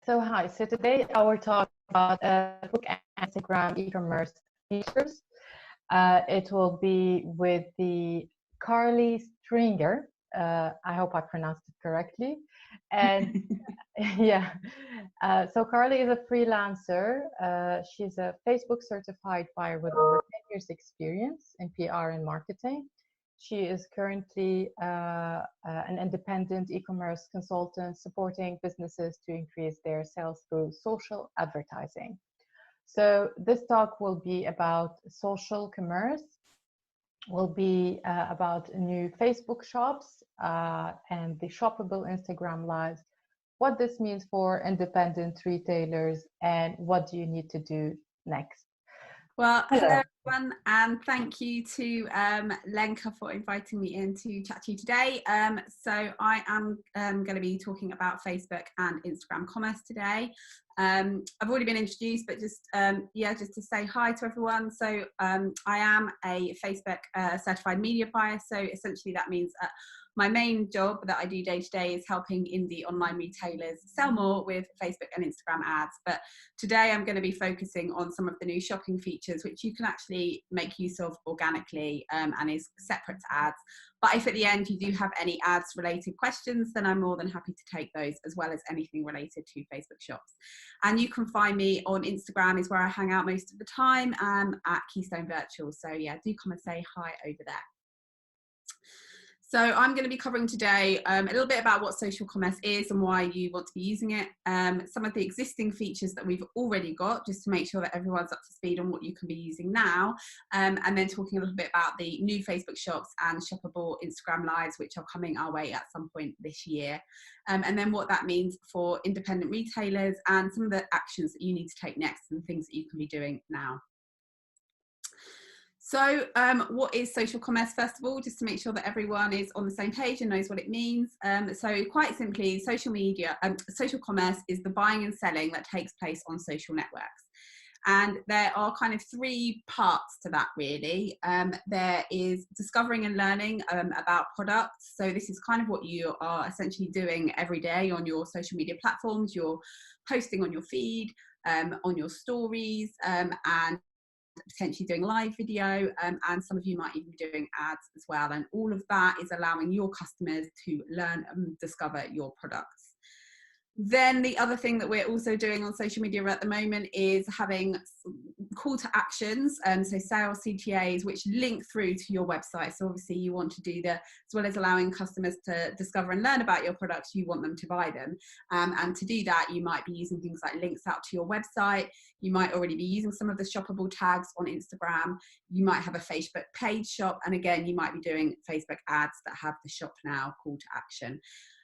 Hi. So today our talk about Facebook and Instagram e-commerce features. It will be with the Carly Stringer. I hope I pronounced it correctly. And yeah, so Carly is a freelancer. She's a Facebook certified buyer with over 10 years experience in PR and marketing. She is currently an independent e-commerce consultant supporting businesses to increase their sales through social advertising. So this talk will be about social commerce, will be about new Facebook shops and the shoppable Instagram lives, what this means for independent retailers, and what do you need to do next. Well, hello everyone, and thank you to Lenka for inviting me in to chat to you today. So I am going to be talking about Facebook and Instagram commerce today. I've already been introduced, but just to say hi to everyone. So I am a Facebook certified media buyer. So essentially that means my main job that I do day to day is helping indie online retailers sell more with Facebook and Instagram ads. But today I'm going to be focusing on some of the new shopping features which you can actually make use of organically and is separate to ads. But if at the end you do have any ads related questions, then I'm more than happy to take those, as well as anything related to Facebook shops. And you can find me on Instagram, is where I hang out most of the time, at Keystone Virtual. So yeah, do come and say hi over there. So I'm going to be covering today a little bit about what social commerce is and why you want to be using it, some of the existing features that we've already got, just to make sure that everyone's up to speed on what you can be using now, and then talking a little bit about the new Facebook shops and shoppable Instagram lives, which are coming our way at some point this year, and then what that means for independent retailers and some of the actions that you need to take next and things that you can be doing now. So what is social commerce, first of all, just to make sure that everyone is on the same page and knows what it means. So quite simply, social commerce is the buying and selling that takes place on social networks. And there are kind of three parts to that, really. There is discovering and learning about products. So this is kind of what you are essentially doing every day on your social media platforms. You're posting on your feed, on your stories, and potentially doing live video, and some of you might even be doing ads as well, and all of that is allowing your customers to learn and discover your products. Then the other thing that we're also doing on social media at the moment is having call to actions, so sales CTAs, which link through to your website. So obviously you want to do as well as allowing customers to discover and learn about your products, you want them to buy them. And to do that, you might be using things like links out to your website. You might already be using some of the shoppable tags on Instagram. You might have a Facebook page shop. And again, you might be doing Facebook ads that have the shop now call to action.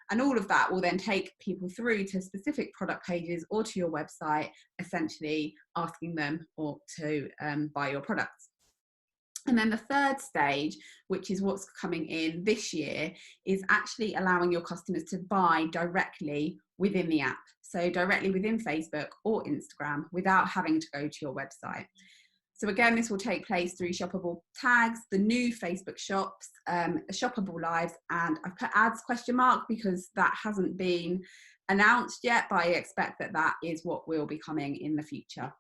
And all of that will then take people through to specific product pages or to your website, essentially asking them to buy your products. And then the third stage, which is what's coming in this year, is actually allowing your customers to buy directly within the app. So directly within Facebook or Instagram without having to go to your website. So again, this will take place through shoppable tags, the new Facebook shops, shoppable lives, and I've put ads ? Because that hasn't been announced yet, but I expect that that is what will be coming in the future.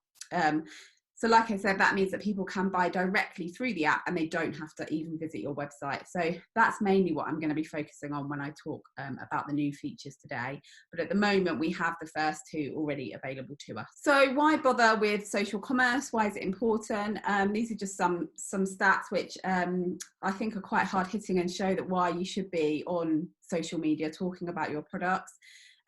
So like I said, that means that people can buy directly through the app and they don't have to even visit your website. So that's mainly what I'm going to be focusing on when I talk about the new features today. But at the moment, we have the first two already available to us. So why bother with social commerce? Why is it important? These are just some stats which I think are quite hard hitting and show that why you should be on social media talking about your products.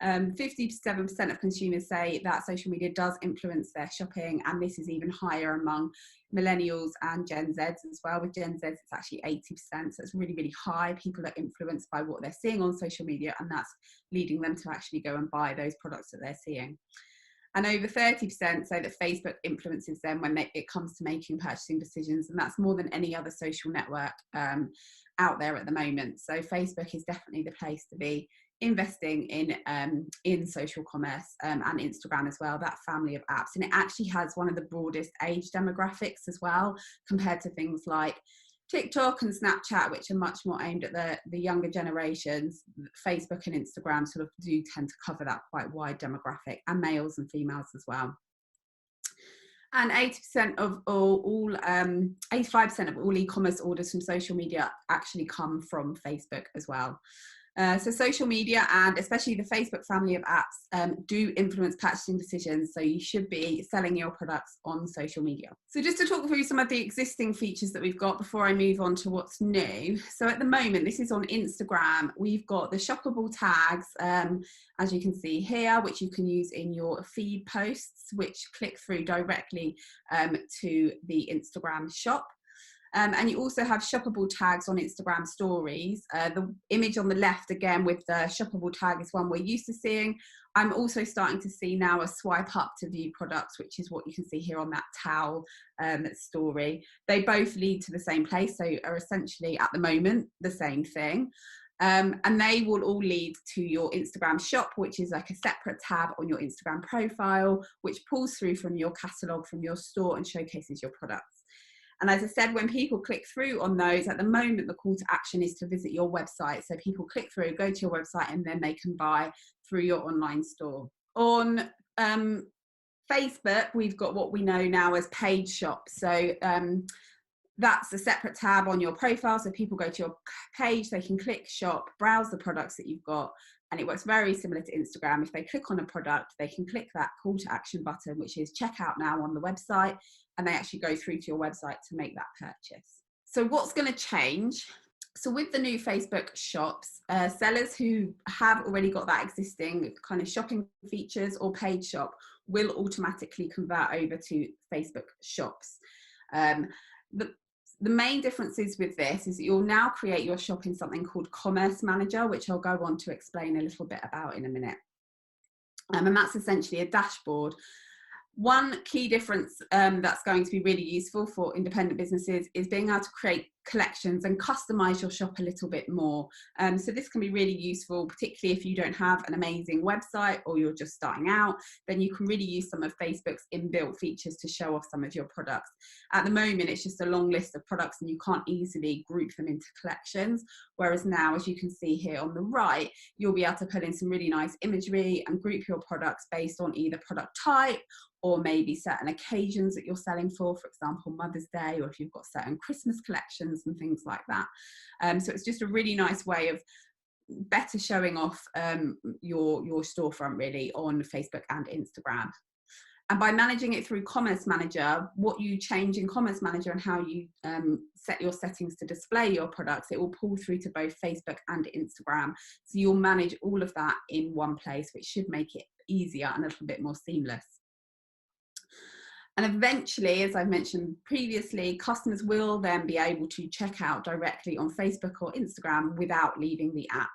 57% of consumers say that social media does influence their shopping, and this is even higher among millennials and Gen Zs as well. With Gen Zs, it's actually 80%, so it's really, really high. People are influenced by what they're seeing on social media, and that's leading them to actually go and buy those products that they're seeing. And over 30% say that Facebook influences them when it comes to making purchasing decisions, and that's more than any other social network out there at the moment. So Facebook is definitely the place to be investing in social commerce, and Instagram as well, that family of apps. And it actually has one of the broadest age demographics as well, compared to things like TikTok and Snapchat, which are much more aimed at the younger generations. Facebook and Instagram sort of do tend to cover that quite wide demographic, and males and females as well. And 80% of all 85% of all e-commerce orders from social media actually come from Facebook as well. So social media, and especially the Facebook family of apps, do influence purchasing decisions. So you should be selling your products on social media. So just to talk through some of the existing features that we've got before I move on to what's new. So at the moment, this is on Instagram. We've got the shoppable tags, as you can see here, which you can use in your feed posts, which click through directly to the Instagram shop. And you also have shoppable tags on Instagram stories. The image on the left, again, with the shoppable tag is one we're used to seeing. I'm also starting to see now a swipe up to view products, which is what you can see here on that towel story. They both lead to the same place, so are essentially at the moment the same thing. And they will all lead to your Instagram shop, which is like a separate tab on your Instagram profile, which pulls through from your catalogue from your store and showcases your products. And as I said, when people click through on those, at the moment, the call to action is to visit your website. So people click through, go to your website, and then they can buy through your online store. On Facebook, we've got what we know now as paid shops. So that's a separate tab on your profile. So people go to your page, they can click shop, browse the products that you've got. And it works very similar to Instagram. If they click on a product, they can click that call to action button, which is check out now on the website, and they actually go through to your website to make that purchase. So what's going to change? So with the new Facebook shops, sellers who have already got that existing kind of shopping features or paid shop will automatically convert over to Facebook shops. The main differences with this is that you'll now create your shop in something called Commerce Manager, which I'll go on to explain a little bit about in a minute. And that's essentially a dashboard. One key difference that's going to be really useful for independent businesses is being able to create collections and customize your shop a little bit more. So this can be really useful, particularly if you don't have an amazing website or you're just starting out, then you can really use some of Facebook's inbuilt features to show off some of your products. At the moment, it's just a long list of products and you can't easily group them into collections. Whereas now, as you can see here on the right, you'll be able to put in some really nice imagery and group your products based on either product type or maybe certain occasions that you're selling for example, Mother's Day, or if you've got certain Christmas collections and things like that. So it's just a really nice way of better showing off your storefront really on Facebook and Instagram. And by managing it through Commerce Manager, what you change in Commerce Manager and how you set your settings to display your products, it will pull through to both Facebook and Instagram. So you'll manage all of that in one place, which should make it easier and a little bit more seamless. And eventually, as I mentioned previously, customers will then be able to check out directly on Facebook or Instagram without leaving the app.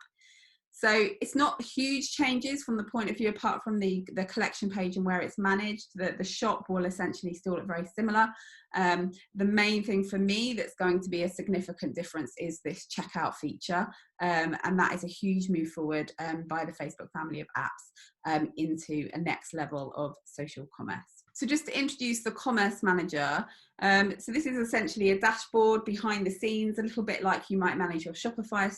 So it's not huge changes from the point of view, apart from the collection page and where it's managed. The shop will essentially still look very similar. The main thing for me that's going to be a significant difference is this checkout feature. And that is a huge move forward by the Facebook family of apps into a next level of social commerce. So just to introduce the Commerce Manager, so this is essentially a dashboard behind the scenes, a little bit like you might manage your Shopify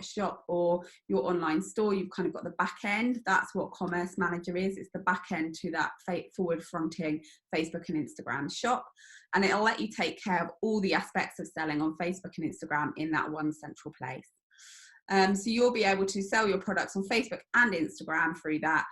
shop or your online store. You've kind of got the back end. That's what Commerce Manager is. It's the back end to that forward-fronting Facebook and Instagram shop. And it'll let you take care of all the aspects of selling on Facebook and Instagram in that one central place. So you'll be able to sell your products on Facebook and Instagram through that.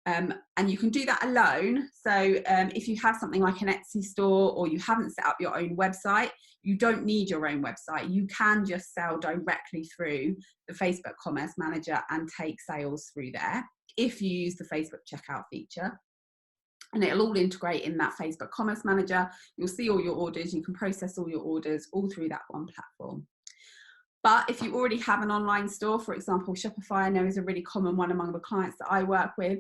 And you can do that alone. So if you have something like an Etsy store or you haven't set up your own website, you don't need your own website. You can just sell directly through the Facebook Commerce Manager and take sales through there if you use the Facebook checkout feature. And it'll all integrate in that Facebook Commerce Manager. You'll see all your orders. You can process all your orders all through that one platform. But if you already have an online store, for example, Shopify, I know is a really common one among the clients that I work with,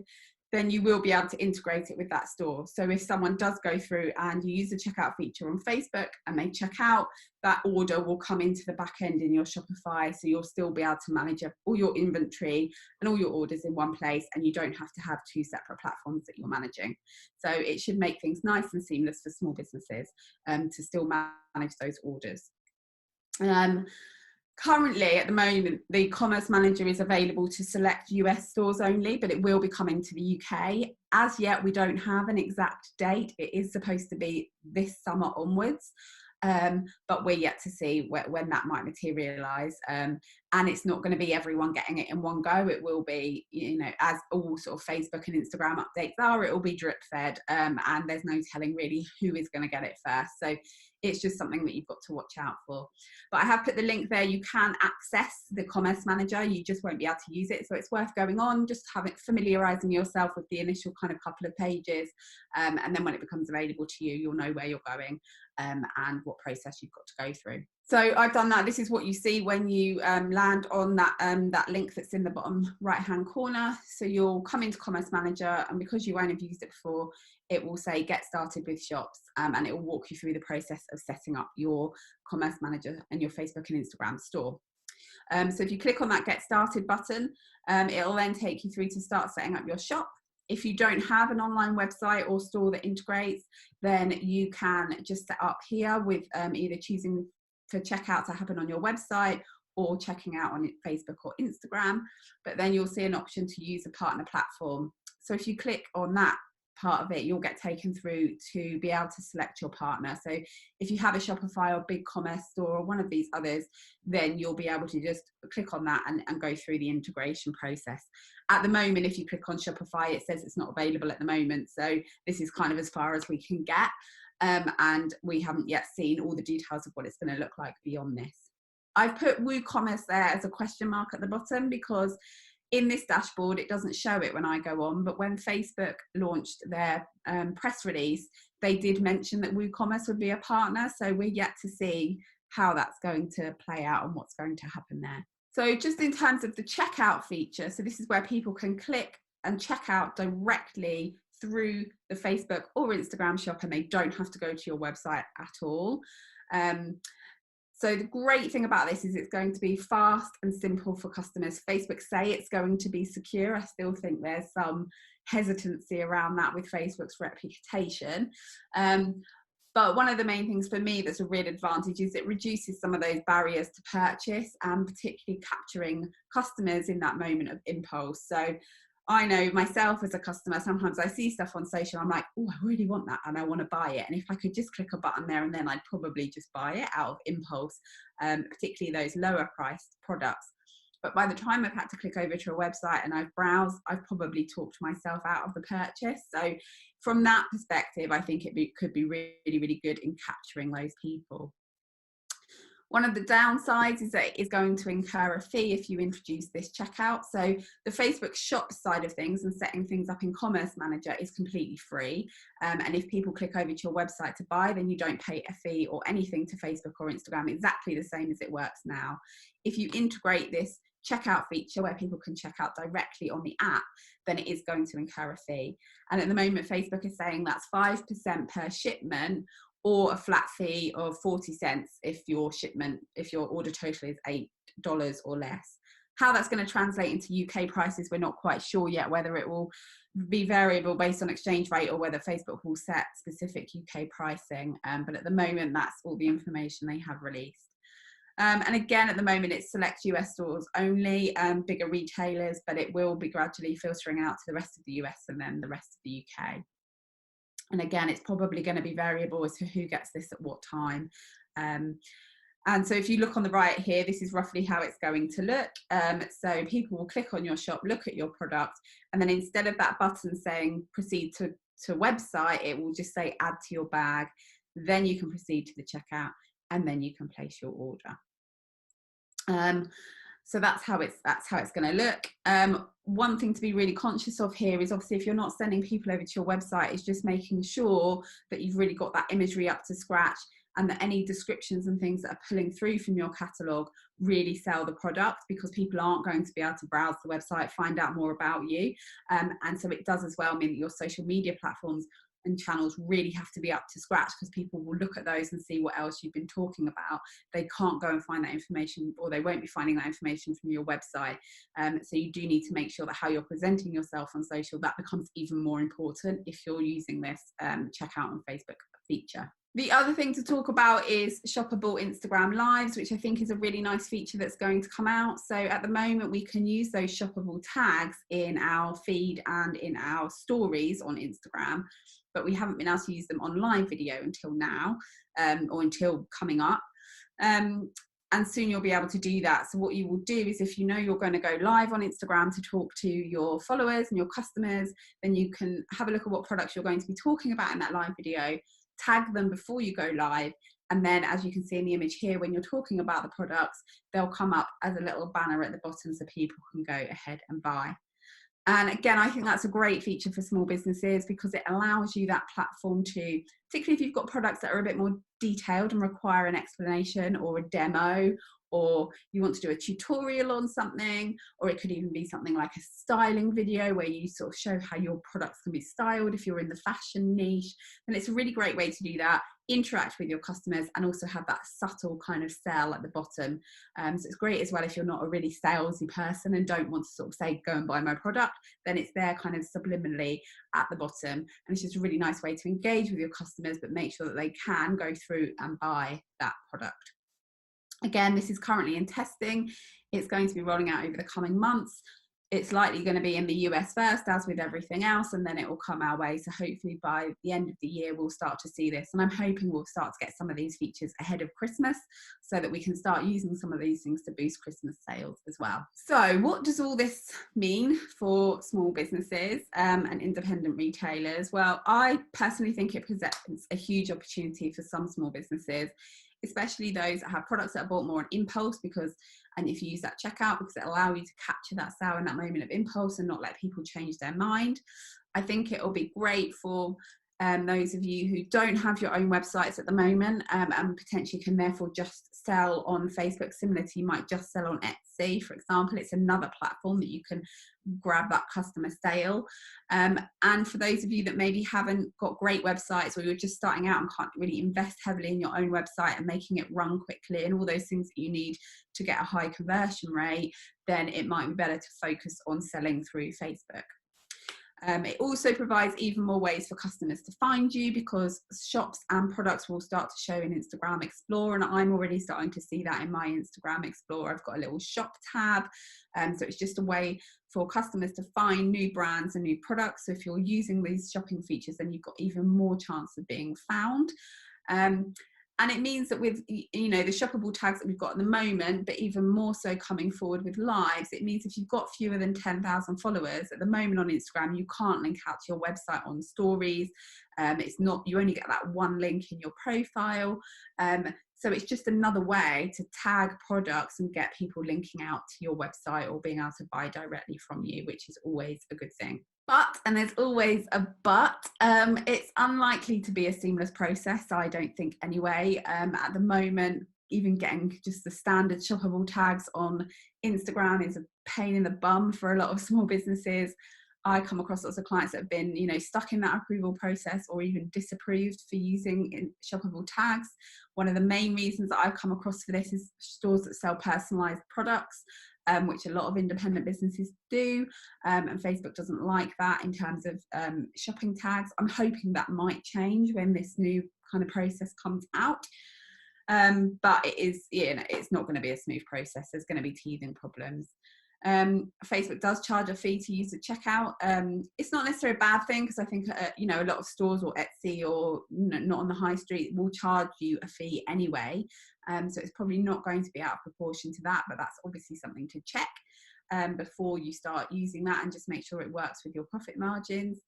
then you will be able to integrate it with that store. So if someone does go through and you use the checkout feature on Facebook and they check out, that order will come into the back end in your Shopify. So you'll still be able to manage all your inventory and all your orders in one place, and you don't have to have two separate platforms that you're managing. So it should make things nice and seamless for small businesses to still manage those orders. Um, Currently, at the moment, the Commerce Manager is available to select US stores only, but it will be coming to the UK. As yet, we don't have an exact date. It is supposed to be this summer onwards, but we're yet to see when that might materialise. And it's not going to be everyone getting it in one go. It will be, you know, as all sort of Facebook and Instagram updates are, it will be drip fed, and there's no telling really who is going to get it first. So it's just something that you've got to watch out for. But I have put the link there. You can access the Commerce Manager. You just won't be able to use it. So it's worth going on, just familiarising yourself with the initial kind of couple of pages. And then when it becomes available to you, you'll know where you're going and what process you've got to go through. So I've done that. This is what you see when you land on that link that's in the bottom right-hand corner. So you'll come into Commerce Manager, and because you won't have used it before, it will say get started with shops, and it will walk you through the process of setting up your Commerce Manager and your Facebook and Instagram store. So if you click on that get started button, it'll then take you through to start setting up your shop. If you don't have an online website or store that integrates, then you can just set up here with either choosing for checkout to happen on your website or checking out on Facebook or Instagram. But then you'll see an option to use a partner platform. So if you click on that part of it, you'll get taken through to be able to select your partner. So if you have a Shopify or BigCommerce store or one of these others, then you'll be able to just click on that and go through the integration process. At the moment, if you click on Shopify, it says it's not available at the moment. So this is kind of as far as we can get. And we haven't yet seen all the details of what it's going to look like beyond this. I've put WooCommerce there as a question mark at the bottom because in this dashboard, it doesn't show it when I go on, but when Facebook launched their press release, they did mention that WooCommerce would be a partner. So we're yet to see how that's going to play out and what's going to happen there. So just in terms of the checkout feature, so this is where people can click and check out directly through the Facebook or Instagram shop, and they don't have to go to your website at all. So the great thing about this is it's going to be fast and simple for customers. Facebook say it's going to be secure. I still think there's some hesitancy around that with Facebook's reputation. But one of the main things for me that's a real advantage is it reduces some of those barriers to purchase, and particularly capturing customers in that moment of impulse. So I know myself as a customer, sometimes I see stuff on social, I'm like, oh, I really want that and I want to buy it. And if I could just click a button there and then, I'd probably just buy it out of impulse, particularly those lower priced products. But by the time I've had to click over to a website and I've browsed, I've probably talked myself out of the purchase. So from that perspective, I think could be really, really good in capturing those people. One of the downsides is that it is going to incur a fee if you introduce this checkout. So the Facebook shop side of things and setting things up in Commerce Manager is completely free. And if people click over to your website to buy, then you don't pay a fee or anything to Facebook or Instagram, exactly the same as it works now. If you integrate this checkout feature where people can check out directly on the app, then it is going to incur a fee. And at the moment, Facebook is saying that's 5% per shipment, or a flat fee of 40 cents if your order total is $8 or less. How that's going to translate into UK prices, we're not quite sure yet, whether it will be variable based on exchange rate or whether Facebook will set specific UK pricing. But at the moment, that's all the information they have released. And again, at the moment, it's select US stores only, bigger retailers, but it will be gradually filtering out to the rest of the US and then the rest of the UK. And again, it's probably going to be variable as to who gets this at what time. And so if you look on the right here, this is roughly how it's going to look. So people will click on your shop, look at your product, and then instead of that button saying proceed to website, it will just say add to your bag. Then you can proceed to the checkout, and then you can place your order. So that's how it's going to look. One thing to be really conscious of here is obviously if you're not sending people over to your website, is just making sure that you've really got that imagery up to scratch, and that any descriptions and things that are pulling through from your catalogue really sell the product, because people aren't going to be able to browse the website, find out more about you. And so it does as well mean that your social media platforms and channels really have to be up to scratch, because people will look at those and see what else you've been talking about. They can't go and find that information, or they won't be finding that information from your website. So you do need to make sure that how you're presenting yourself on social, that becomes even more important if you're using this checkout on Facebook feature. The other thing to talk about is shoppable Instagram lives, which I think is a really nice feature that's going to come out. So at the moment, we can use those shoppable tags in our feed and in our stories on Instagram, but we haven't been able to use them on live video until now, or until coming up. And soon you'll be able to do that. So what you will do is, if you know you're going to go live on Instagram to talk to your followers and your customers, then you can have a look at what products you're going to be talking about in that live video, tag them before you go live, and then, as you can see in the image here, when you're talking about the products, they'll come up as a little banner at the bottom so people can go ahead and buy. And again, I think that's a great feature for small businesses, because it allows you that platform to, particularly if you've got products that are a bit more detailed and require an explanation or a demo, or you want to do a tutorial on something, or it could even be something like a styling video where you sort of show how your products can be styled if you're in the fashion niche. And it's a really great way to do that, interact with your customers, and also have that subtle kind of sell at the bottom. So it's great as well if you're not a really salesy person and don't want to sort of say, go and buy my product, then it's there kind of subliminally at the bottom. And it's just a really nice way to engage with your customers, but make sure that they can go through and buy that product. Again, this is currently in testing. It's going to be rolling out over the coming months. It's likely going to be in the US first, as with everything else, and then it will come our way. So hopefully by the end of the year, we'll start to see this. And I'm hoping we'll start to get some of these features ahead of Christmas so that we can start using some of these things to boost Christmas sales as well. So what does all this mean for small businesses and independent retailers? Well, I personally think it presents a huge opportunity for some small businesses, especially those that have products that are bought more on impulse, and if you use that checkout, because it allows you to capture that sale in that moment of impulse and not let people change their mind. I think it will be great for those of you who don't have your own websites at the moment, and potentially can therefore just sell on Facebook, similar to you might just sell on Etsy, for example. It's another platform that you can grab that customer sale. And for those of you that maybe haven't got great websites, or you're just starting out and can't really invest heavily in your own website and making it run quickly and all those things that you need to get a high conversion rate, then it might be better to focus on selling through Facebook. It also provides even more ways for customers to find you, because shops and products will start to show in Instagram Explorer, and I'm already starting to see that in my Instagram Explorer. I've got a little shop tab, so it's just a way for customers to find new brands and new products. So if you're using these shopping features, then you've got even more chance of being found. And it means that with, you know, the shoppable tags that we've got at the moment, but even more so coming forward with lives, it means if you've got fewer than 10,000 followers at the moment on Instagram, you can't link out to your website on stories. It's not, you only get that one link in your profile. So it's just another way to tag products and get people linking out to your website or being able to buy directly from you, which is always a good thing. But, and there's always a but, it's unlikely to be a seamless process, I don't think anyway. At the moment, even getting just the standard shoppable tags on Instagram is a pain in the bum for a lot of small businesses. I come across lots of clients that have been, you know, stuck in that approval process or even disapproved for using shoppable tags. One of the main reasons that I've come across for this is stores that sell personalized products, which a lot of independent businesses do, and Facebook doesn't like that in terms of shopping tags. I'm hoping that might change when this new kind of process comes out, but it is, you know, it's not going to be a smooth process. There's going to be teething problems. Facebook does charge a fee to use the checkout. It's not necessarily a bad thing, because I think you know, a lot of stores or Etsy or not on the high street will charge you a fee anyway, so it's probably not going to be out of proportion to that, but that's obviously something to check before you start using that, and just make sure it works with your profit margins.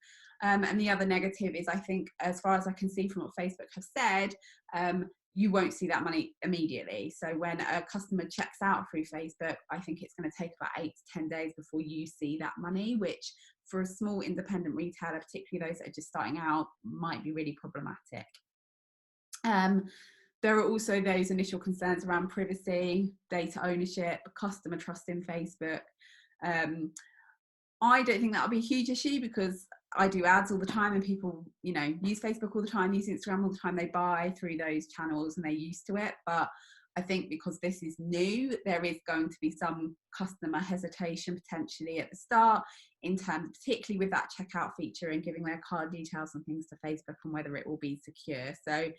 And the other negative is, I think, as far as I can see from what Facebook have said, you won't see that money immediately. So when a customer checks out through Facebook, I think it's going to take about 8 to 10 days before you see that money, which for a small independent retailer, particularly those that are just starting out, might be really problematic. There are also those initial concerns around privacy, data ownership, customer trust in Facebook. I don't think that'll be a huge issue, because I do ads all the time, and people, you know, use Facebook all the time, use Instagram all the time. They buy through those channels and they're used to it. But I think because this is new, there is going to be some customer hesitation potentially at the start, in terms, particularly with that checkout feature and giving their card details and things to Facebook, and whether it will be secure. So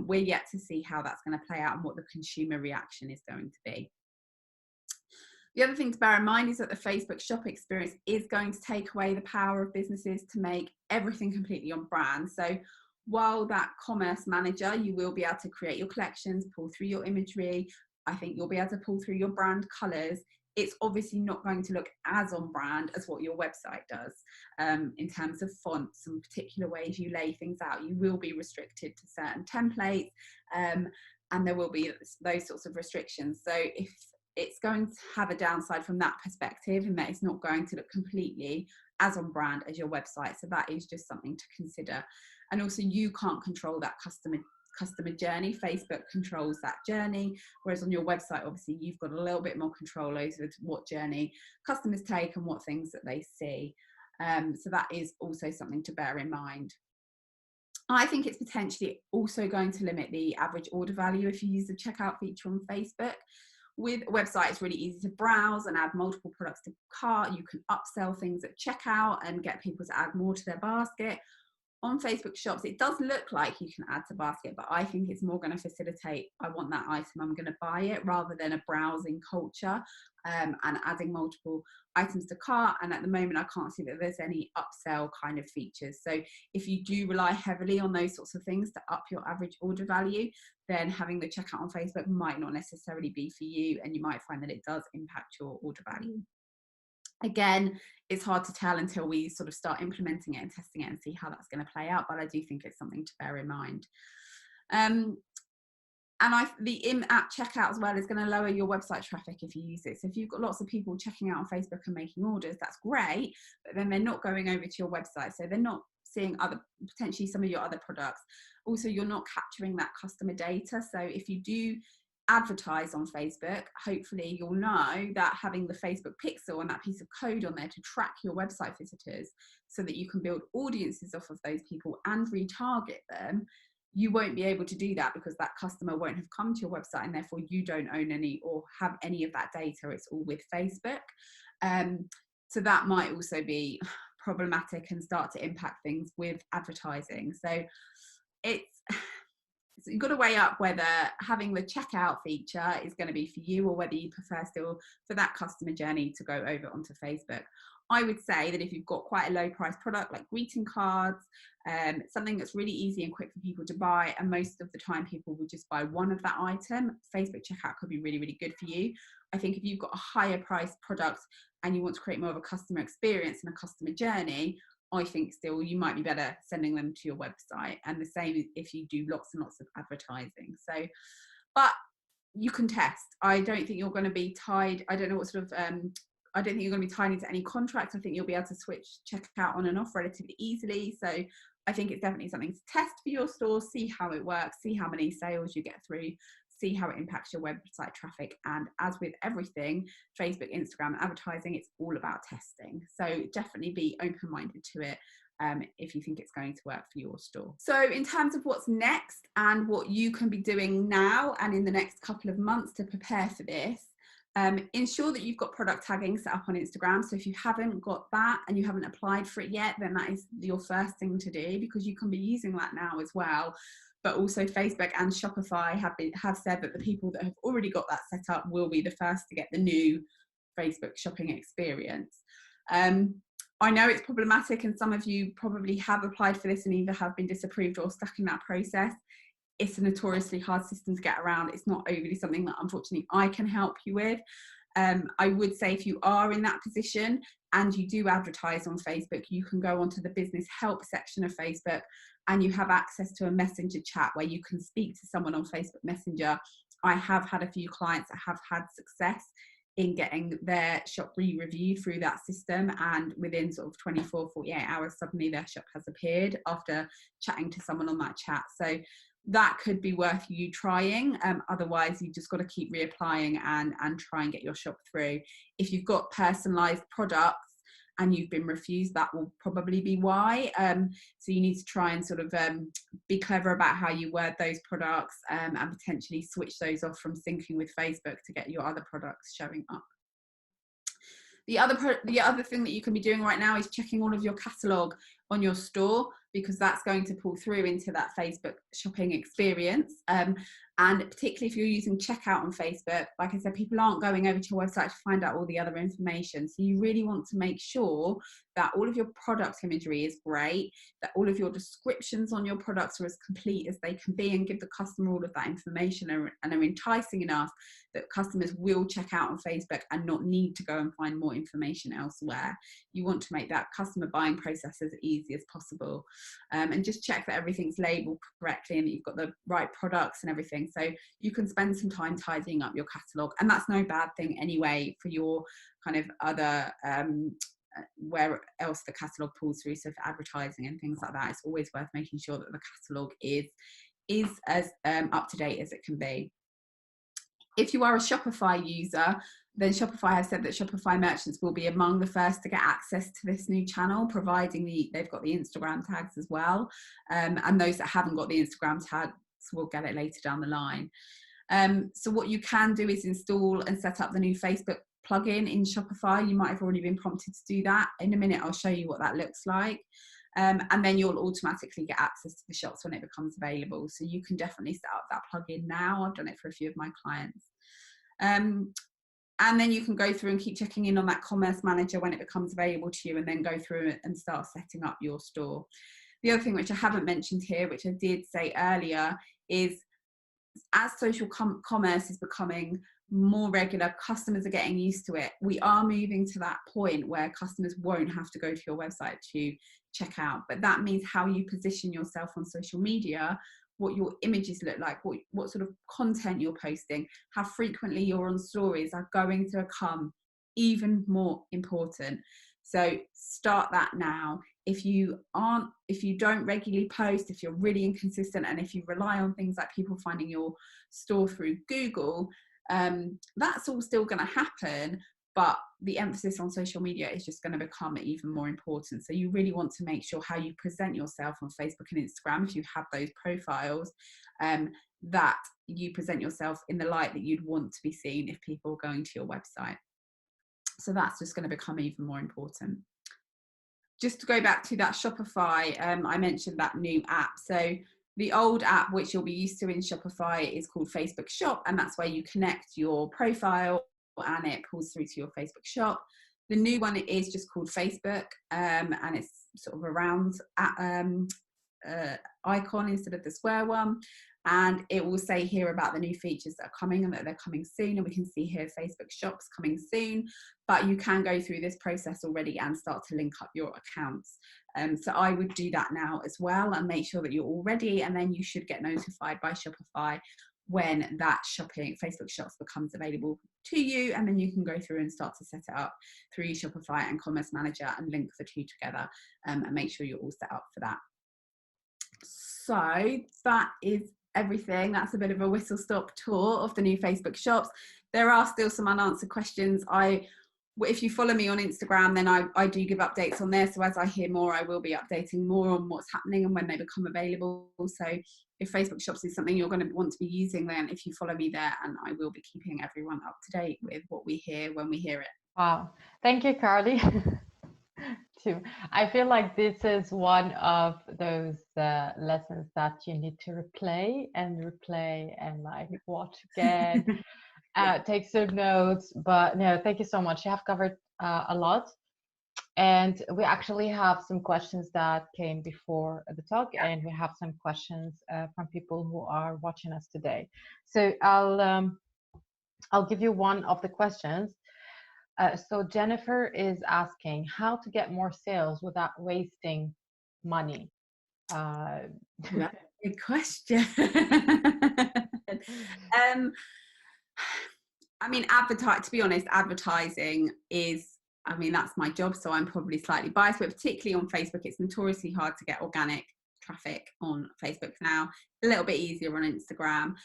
we're yet to see how that's going to play out and what the consumer reaction is going to be. The other thing to bear in mind is that the Facebook shop experience is going to take away the power of businesses to make everything completely on brand. So while that commerce manager, you will be able to create your collections, pull through your imagery, I think you'll be able to pull through your brand colors, it's obviously not going to look as on brand as what your website does in terms of fonts and particular ways you lay things out. You will be restricted to certain templates, and there will be those sorts of restrictions. So if it's going to have a downside from that perspective, and that it's not going to look completely as on brand as your website. So that is just something to consider. And also, you can't control that customer journey. Facebook controls that journey, whereas on your website, obviously, you've got a little bit more control over what journey customers take and what things that they see. So that is also something to bear in mind. I think it's potentially also going to limit the average order value if you use the checkout feature on Facebook. With a website, it's really easy to browse and add multiple products to cart. You can upsell things at checkout and get people to add more to their basket. On Facebook shops, it does look like you can add to basket, but I think it's more going to facilitate, I want that item, I'm going to buy it, rather than a browsing culture and adding multiple items to cart. And at the moment, I can't see that there's any upsell kind of features. So if you do rely heavily on those sorts of things to up your average order value, then having the checkout on Facebook might not necessarily be for you, and you might find that it does impact your order value. Again, it's hard to tell until we sort of start implementing it and testing it and see how that's going to play out, but I do think it's something to bear in mind. The in-app checkout as well is going to lower your website traffic if you use it. So if you've got lots of people checking out on Facebook and making orders, that's great, but then they're not going over to your website, so they're not seeing potentially some of your other products. Also, you're not capturing that customer data. So if you do advertise on Facebook, hopefully you'll know that having the Facebook pixel and that piece of code on there to track your website visitors so that you can build audiences off of those people and retarget them, you won't be able to do that because that customer won't have come to your website, and therefore you don't own any or have any of that data. It's all with Facebook. So that might also be problematic and start to impact things with advertising. So so you've got to weigh up whether having the checkout feature is going to be for you, or whether you prefer still for that customer journey to go over onto Facebook. I would say that if you've got quite a low price product like greeting cards, something that's really easy and quick for people to buy, and most of the time people will just buy one of that item, Facebook checkout could be really, really good for you. I think if you've got a higher price product and you want to create more of a customer experience and a customer journey, I think still you might be better sending them to your website. And the same if you do lots and lots of advertising. So, but you can test. I don't think you're going to be tied. I don't know what sort of, I don't think you're going to be tied into any contracts. I think you'll be able to switch checkout on and off relatively easily. So I think it's definitely something to test for your store, see how it works, see how many sales you get through, see how it impacts your website traffic. And as with everything, Facebook, Instagram, advertising, it's all about testing. So definitely be open-minded to it if you think it's going to work for your store. So in terms of what's next and what you can be doing now and in the next couple of months to prepare for this, ensure that you've got product tagging set up on Instagram. So if you haven't got that and you haven't applied for it yet, then that is your first thing to do, because you can be using that now as well. But also Facebook and Shopify have said that the people that have already got that set up will be the first to get the new Facebook shopping experience. I know it's problematic, and some of you probably have applied for this and either have been disapproved or stuck in that process. It's a notoriously hard system to get around. It's not overly something that unfortunately I can help you with. I would say if you are in that position and you do advertise on Facebook, you can go onto the business help section of Facebook and you have access to a messenger chat where you can speak to someone on Facebook Messenger. I have had a few clients that have had success in getting their shop re-reviewed through that system, and within sort of 24, 48 hours, suddenly their shop has appeared after chatting to someone on that chat. So that could be worth you trying. Otherwise, you've just got to keep reapplying and try and get your shop through. If you've got personalized products and you've been refused, that will probably be why. So you need to try and sort of be clever about how you word those products, and potentially switch those off from syncing with Facebook to get your other products showing up. The other thing that you can be doing right now is checking all of your catalogue on your store, because that's going to pull through into that Facebook shopping experience. And particularly if you're using checkout on Facebook, like I said, people aren't going over to your website to find out all the other information. So you really want to make sure that all of your product imagery is great, that all of your descriptions on your products are as complete as they can be, and give the customer all of that information and are enticing enough that customers will check out on Facebook and not need to go and find more information elsewhere. You want to make that customer buying process as easy as possible, and just check that everything's labeled correctly and that you've got the right products and everything. So you can spend some time tidying up your catalogue, and that's no bad thing anyway for your kind of other where else the catalogue pulls through. So for advertising and things like that, it's always worth making sure that the catalogue is as up to date as it can be. If you are a Shopify user, then Shopify has said that Shopify merchants will be among the first to get access to this new channel, providing they've got the Instagram tags as well. And those that haven't got the Instagram tags will get it later down the line. So what you can do is install and set up the new Facebook plugin in Shopify. You might have already been prompted to do that. In a minute, I'll show you what that looks like. And then you'll automatically get access to the shops when it becomes available. So you can definitely set up that plugin now. I've done it for a few of my clients. And then you can go through and keep checking in on that Commerce Manager when it becomes available to you, and then go through and start setting up your store. The other thing which I haven't mentioned here, which I did say earlier, is as social commerce is becoming more regular, customers are getting used to it. We are moving to that point where customers won't have to go to your website to check out, but that means how you position yourself on social media, what your images look like, what sort of content you're posting, how frequently you're on stories are going to become even more important. So start that now. If you don't regularly post, if you're really inconsistent, and if you rely on things like people finding your store through Google, that's all still going to happen, but the emphasis on social media is just going to become even more important. So you really want to make sure how you present yourself on Facebook and Instagram, if you have those profiles, that you present yourself in the light that you'd want to be seen if people are going to your website. So that's just going to become even more important. Just to go back to that Shopify, I mentioned that new app. So the old app, which you'll be used to in Shopify, is called Facebook Shop, and that's where you connect your profile and it pulls through to your Facebook shop. The new one is just called Facebook, and it's sort of a round icon instead of the square one. And it will say here about the new features that are coming and that they're coming soon. And we can see here Facebook Shops coming soon, but you can go through this process already and start to link up your accounts. So I would do that now as well and make sure that you're all ready, and then you should get notified by Shopify when that Facebook Shops becomes available to you, and then you can go through and start to set it up through Shopify and Commerce Manager and link the two together, and make sure you're all set up for that. So that is everything. That's a bit of a whistle-stop tour of the new Facebook Shops. There are still some unanswered questions. If you follow me on Instagram, then I do give updates on there. So as I hear more, I will be updating more on what's happening and when they become available. So if Facebook Shops is something you're going to want to be using, then if you follow me there, and I will be keeping everyone up to date with what we hear when we hear it. Wow. Thank you, Carly. Too. I feel like this is one of those lessons that you need to replay and like watch again, take some notes. But no, thank you so much. You have covered a lot. And we actually have some questions that came before the talk, and we have some questions from people who are watching us today. So I'll give you one of the questions. So Jennifer is asking how to get more sales without wasting money. That's a good question. I mean, to be honest, advertising is, I mean, that's my job, so I'm probably slightly biased, but particularly on Facebook, it's notoriously hard to get organic traffic on Facebook now, a little bit easier on Instagram.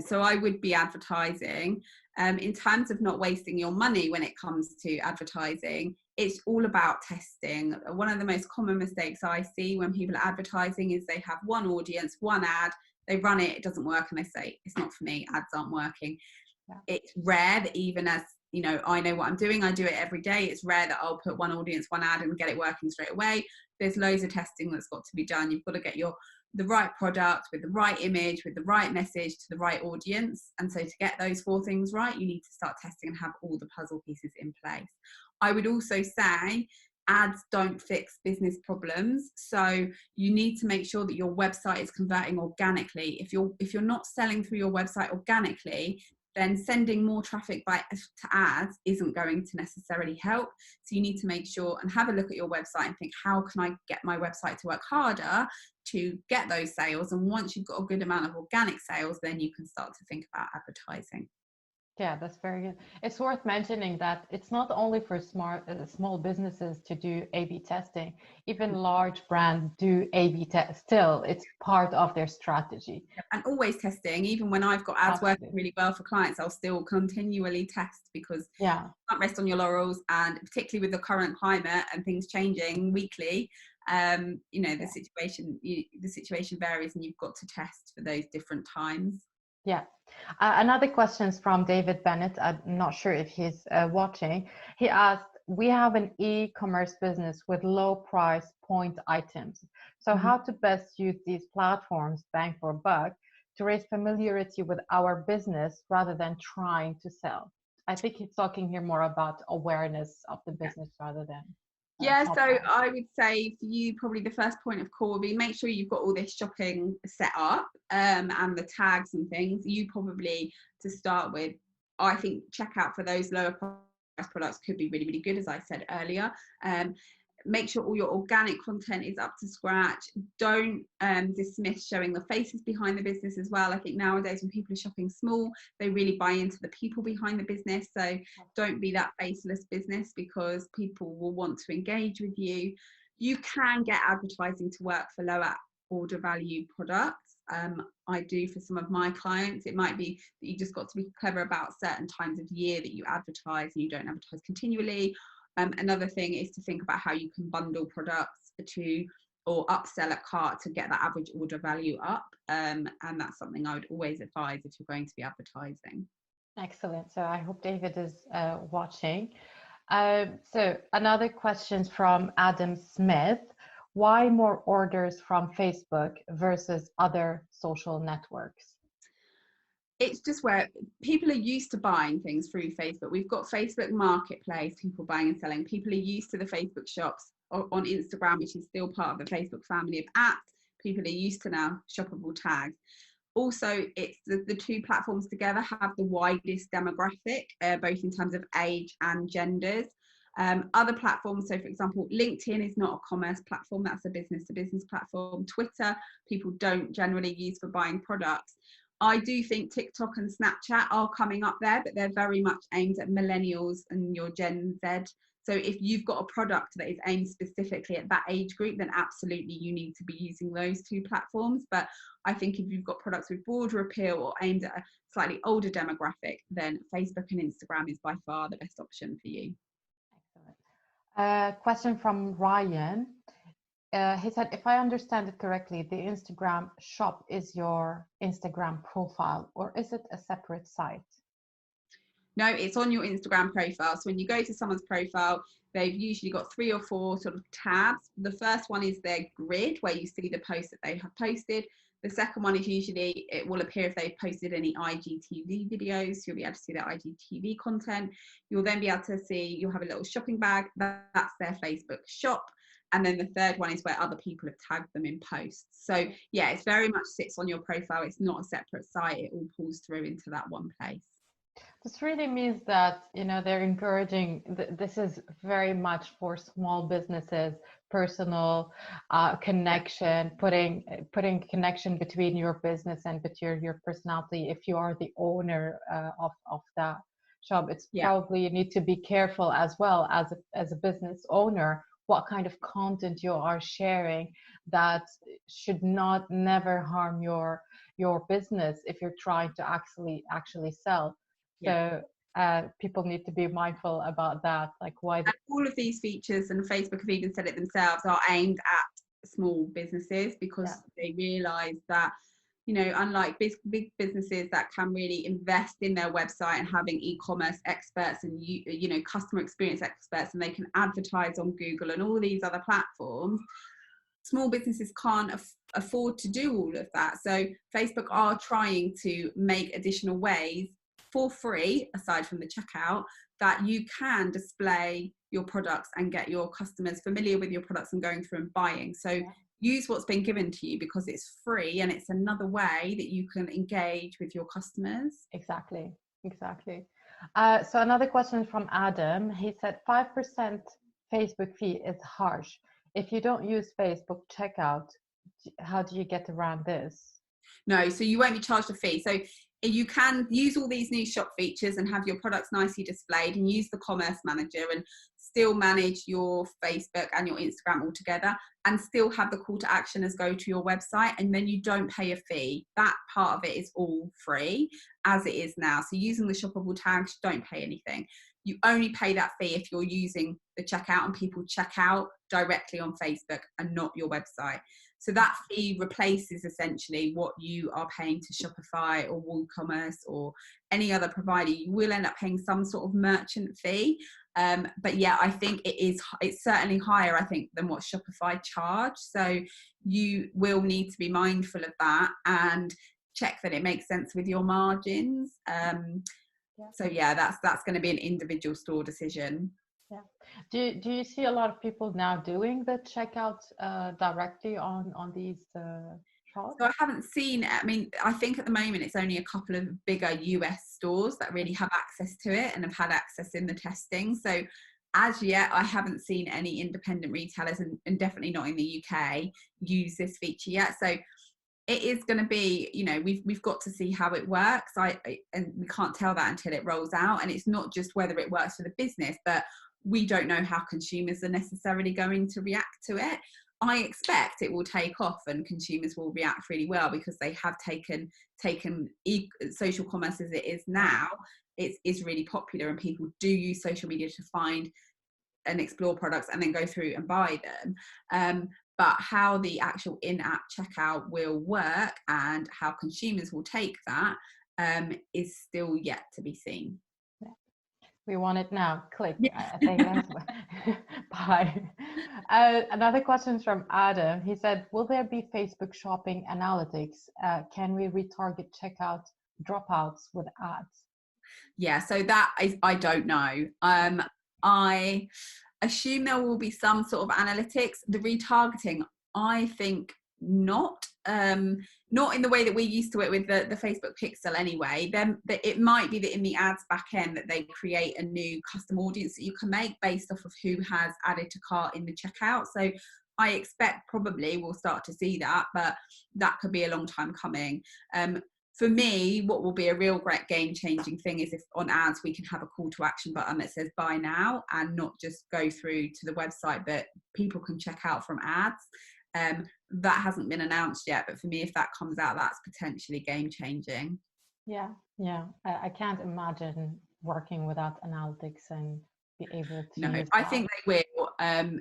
So I would be advertising. In terms of not wasting your money when it comes to advertising, it's all about testing. One of the most common mistakes I see when people are advertising is they have one audience, one ad, they run it, it doesn't work, and they say, it's not for me, ads aren't working. Yeah. It's rare that, even as, you know, I know what I'm doing, I do it every day. It's rare that I'll put one audience, one ad and get it working straight away. There's loads of testing that's got to be done. You've got to get the right product with the right image, with the right message to the right audience. And so to get those 4 things right, you need to start testing and have all the puzzle pieces in place. I would also say ads don't fix business problems. So you need to make sure that your website is converting organically. If you're not selling through your website organically, then sending more traffic to ads isn't going to necessarily help. So you need to make sure and have a look at your website and think, how can I get my website to work harder to get those sales? And once you've got a good amount of organic sales, then you can start to think about advertising. Yeah, that's very good. It's worth mentioning that it's not only for small businesses to do A/B testing. Even large brands do A/B test. Still, it's part of their strategy. And always testing. Even when I've got ads working really well for clients, I'll still continually test, because you can't rest on your laurels. And particularly with the current climate and things changing weekly, you know, the situation varies, and you've got to test for those different times. Yeah. Another question is from David Bennett. I'm not sure if he's watching. He asked, we have an e-commerce business with low price point items. So how to best use these platforms, bang for buck, to raise familiarity with our business rather than trying to sell? I think he's talking here more about awareness of the business rather than so I would say for you, probably the first point of call would be, make sure you've got all this shopping set up, and the tags and things. You probably, to start with, I think checkout for those lower price products could be really, really good, as I said earlier. Make sure all your organic content is up to scratch. Don't dismiss showing the faces behind the business as well. I think nowadays when people are shopping small, they really buy into the people behind the business. So don't be that faceless business, because people will want to engage with you. You can get advertising to work for lower order value products. I do for some of my clients. It might be that you just got to be clever about certain times of year that you advertise, and you don't advertise continually. Another thing is to think about how you can bundle products or upsell a cart to get that average order value up. And that's something I would always advise if you're going to be advertising. Excellent. So I hope David is watching. So another question from Adam Smith. Why more orders from Facebook versus other social networks? It's just where people are used to buying things through Facebook. We've got Facebook Marketplace, people buying and selling. People are used to the Facebook shops on Instagram, which is still part of the Facebook family of apps. People are used to now shoppable tags. Also, it's the 2 platforms together have the widest demographic, both in terms of age and genders. Other platforms, so for example, LinkedIn is not a commerce platform, that's a business-to-business platform. Twitter, people don't generally use for buying products. I do think TikTok and Snapchat are coming up there, but they're very much aimed at millennials and your Gen Z. So if you've got a product that is aimed specifically at that age group, then absolutely you need to be using those 2 platforms. But I think if you've got products with broader appeal or aimed at a slightly older demographic, then Facebook and Instagram is by far the best option for you. Excellent. Question from Ryan. He said, if I understand it correctly, the Instagram shop is your Instagram profile, or is it a separate site? No, it's on your Instagram profile. So when you go to someone's profile, they've usually got 3 or 4 sort of tabs. The first one is their grid, where you see the posts that they have posted. The second one is usually, it will appear if they've posted any IGTV videos, you'll be able to see their IGTV content. You'll then be able to see, you'll have a little shopping bag, that's their Facebook shop. And then the third one is where other people have tagged them in posts. So yeah, it's very much sits on your profile. It's not a separate site. It all pulls through into that one place. This really means that, you know, they're encouraging, this is very much for small businesses, personal connection, putting connection between your business and between your personality. If you are the owner of that shop, it's probably, you need to be careful as well as a business owner, what kind of content you are sharing that should never harm your business if you're trying to actually sell. So people need to be mindful about that. Like why? And all of these features, and Facebook have even said it themselves, are aimed at small businesses because they realise that, you know, unlike big businesses that can really invest in their website and having e-commerce experts and you know, customer experience experts, and they can advertise on Google and all these other platforms, small businesses can't afford to do all of that. So Facebook are trying to make additional ways for free, aside from the checkout, that you can display your products and get your customers familiar with your products and going through and buying. So use what's been given to you because it's free, and it's another way that you can engage with your customers. Exactly. So another question from Adam. He said 5% Facebook fee is harsh. If you don't use Facebook checkout, how do you get around this? No, so you won't be charged a fee. So you can use all these new shop features and have your products nicely displayed and use the commerce manager and still manage your Facebook and your Instagram all together, and still have the call to action as go to your website, and then you don't pay a fee. That part of it is all free as it is now. So using the shoppable tags, don't pay anything. You only pay that fee if you're using the checkout and people check out directly on Facebook and not your website. So that fee replaces essentially what you are paying to Shopify or WooCommerce or any other provider. You will end up paying some sort of merchant fee. But yeah, I think it's certainly higher, I think, than what Shopify charge. So you will need to be mindful of that and check that it makes sense with your margins. So yeah, that's going to be an individual store decision. Yeah. Do you see a lot of people now doing the checkout directly on these shops? So I haven't seen it. I mean, I think at the moment it's only a couple of bigger US stores that really have access to it and have had access in the testing. So as yet, I haven't seen any independent retailers, and definitely not in the UK, use this feature yet. So it is going to be, you know, we've got to see how it works. And we can't tell that until it rolls out. And it's not just whether it works for the business, but we don't know how consumers are necessarily going to react to it. I expect it will take off and consumers will react really well because they have taken social commerce as it is now. It is really popular, and people do use social media to find and explore products and then go through and buy them. But how the actual in-app checkout will work and how consumers will take that is still yet to be seen. We want it now. Click. Yeah. I think that's bye. Another question from Adam. He said, will there be Facebook shopping analytics? Can we retarget checkout dropouts with ads? Yeah, so that is, I don't know. I assume there will be some sort of analytics. The retargeting, I think not. Not in the way that we're used to it with the Facebook pixel anyway. Then it might be that in the ads back end that they create a new custom audience that you can make based off of who has added to cart in the checkout. So I expect probably we'll start to see that, but that could be a long time coming. For me, what will be a real great game-changing thing is if on ads we can have a call to action button that says buy now and not just go through to the website, but people can check out from ads. That hasn't been announced yet, but for me, if that comes out, that's potentially game-changing. Yeah. I can't imagine working without analytics and be able to. No, I think they will.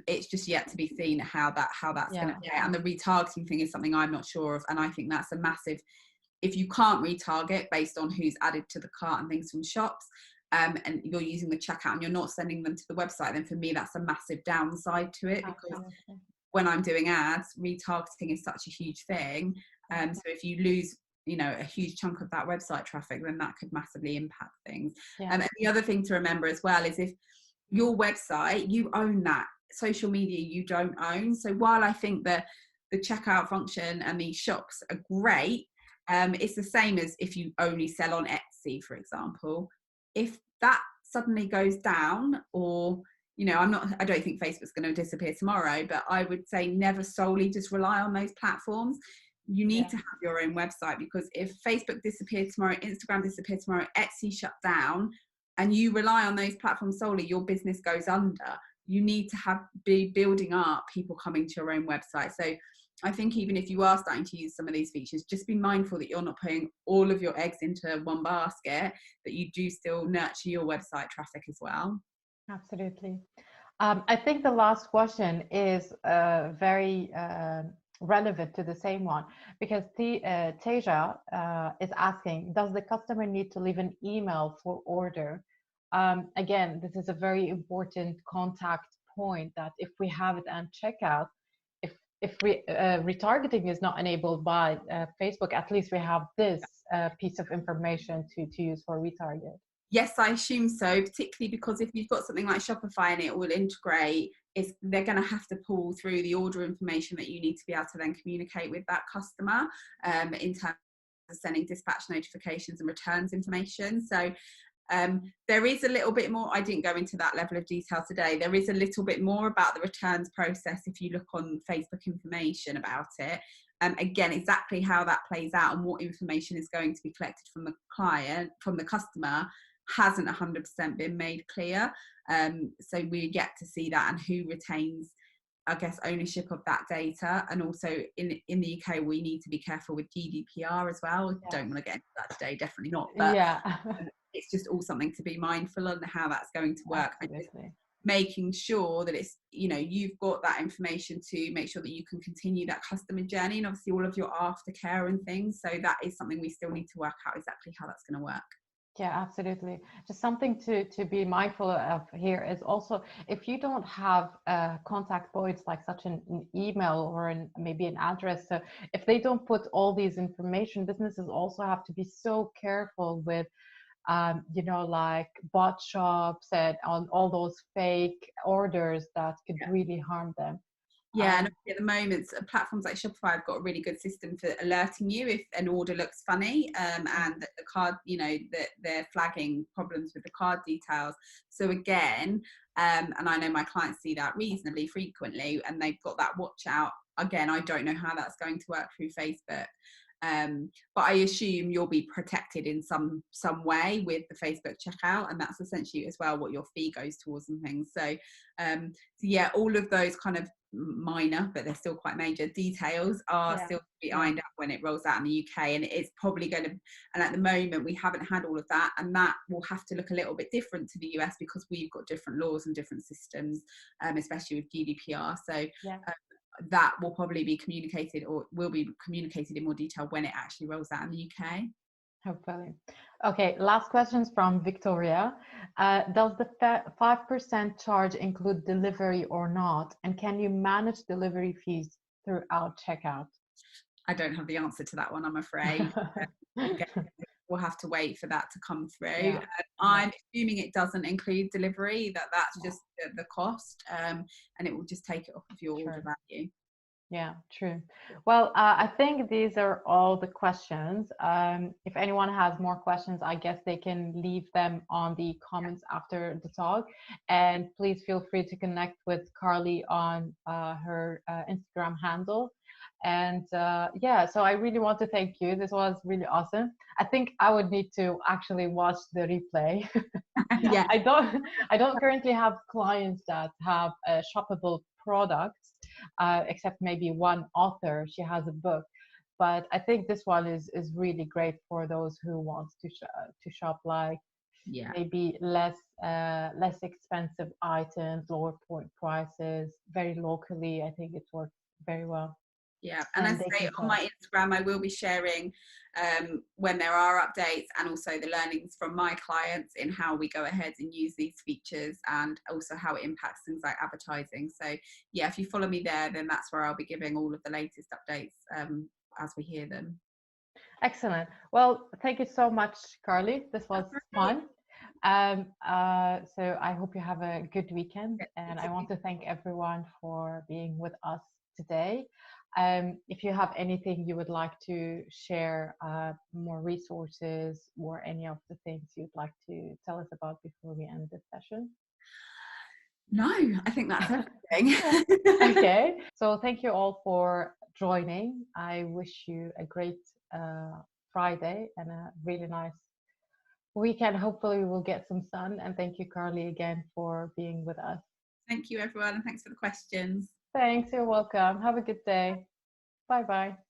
It's just yet to be seen how that's going to play. And the retargeting thing is something I'm not sure of, and I think that's a massive. If you can't retarget based on who's added to the cart and things from shops, and you're using the checkout and you're not sending them to the website, then for me that's a massive downside to it. Because when I'm doing ads, retargeting is such a huge thing. So if you lose, you know, a huge chunk of that website traffic, then that could massively impact things. And the other thing to remember as well is if your website, you own that. Social media, you don't own. So while I think that the checkout function and these shops are great, it's the same as if you only sell on Etsy, for example. If that suddenly goes down, or, you know, I don't think Facebook's going to disappear tomorrow, but I would say never solely just rely on those platforms. You need to have your own website, because if Facebook disappeared tomorrow, Instagram disappeared tomorrow, Etsy shut down, and you rely on those platforms solely, your business goes under. You need to be building up people coming to your own website. So I think even if you are starting to use some of these features, just be mindful that you're not putting all of your eggs into one basket, that you do still nurture your website traffic as well. Absolutely. I think the last question is very relevant to the same one, because Teja is asking, does the customer need to leave an email for order? Again, this is a very important contact point, that if we have it at checkout, if retargeting is not enabled by Facebook, at least we have this piece of information to use for retarget. Yes, I assume so, particularly because if you've got something like Shopify and it will integrate, they're going to have to pull through the order information that you need to be able to then communicate with that customer in terms of sending dispatch notifications and returns information. So there is a little bit more. I didn't go into that level of detail today. There is a little bit more about the returns process if you look on Facebook information about it. Again, exactly how that plays out and what information is going to be collected from the client, from the customer, hasn't 100% been made clear. So we get to see that, and who retains, I guess, ownership of that data. And also in the UK, we need to be careful with GDPR as well. Yes. Don't want to get into that today, definitely not. But yeah, it's just all something to be mindful of, and how that's going to work. absolutely. Making sure that it's, you've got that information to make sure that you can continue that customer journey, and obviously all of your aftercare and things. So that is something we still need to work out exactly how that's going to work. Yeah, absolutely. Just something to be mindful of here is also, if you don't have contact points like such an email or maybe an address, so if they don't put all these information, businesses also have to be so careful with, like bot shops and on all those fake orders that could really harm them. Yeah, and at the moment, platforms like Shopify have got a really good system for alerting you if an order looks funny, and that the card, that they're flagging problems with the card details. So again, and I know my clients see that reasonably frequently, and they've got that watch out. Again, I don't know how that's going to work through Facebook. But I assume you'll be protected in some way with the Facebook checkout, and that's essentially as well what your fee goes towards and things. So yeah, all of those kind of minor, but they're still quite major details are still to be ironed out when it rolls out in the UK, and it's probably going to, and at the moment we haven't had all of that, and that will have to look a little bit different to the US because we've got different laws and different systems, especially with GDPR. So that will probably be communicated, or will be communicated in more detail when it actually rolls out in the UK. Hopefully. Okay, last questions from Victoria. Does the 5% charge include delivery or not? And can you manage delivery fees throughout checkout? I don't have the answer to that one, I'm afraid. We'll have to wait for that to come through. I'm assuming it doesn't include delivery, that's just the cost, and it will just take it off of your order value. Yeah, true. Well, I think these are all the questions. If anyone has more questions, I guess they can leave them on the comments after the talk. And please feel free to connect with Carly on her Instagram handle. And so I really want to thank you. This was really awesome. I think I would need to actually watch the replay. I don't currently have clients that have shoppable products, except maybe one author. She has a book, but I think this one is really great for those who want to shop like maybe less expensive items, lower point prices, very locally. I think it works very well. Yeah, and as I say, on my Instagram, I will be sharing when there are updates, and also the learnings from my clients in how we go ahead and use these features, and also how it impacts things like advertising. So yeah, if you follow me there, then that's where I'll be giving all of the latest updates as we hear them. Excellent. Well, thank you so much, Carly. This was fun. So I hope you have a good weekend, and I want to thank everyone for being with us today. If you have anything you would like to share, more resources or any of the things you'd like to tell us about before we end this session? No, I think that's everything. Okay, so thank you all for joining. I wish you a great Friday and a really nice weekend. Hopefully we'll get some sun, and thank you, Carly, again for being with us. Thank you, everyone, and thanks for the questions. Thanks, you're welcome. Have a good day. Bye bye.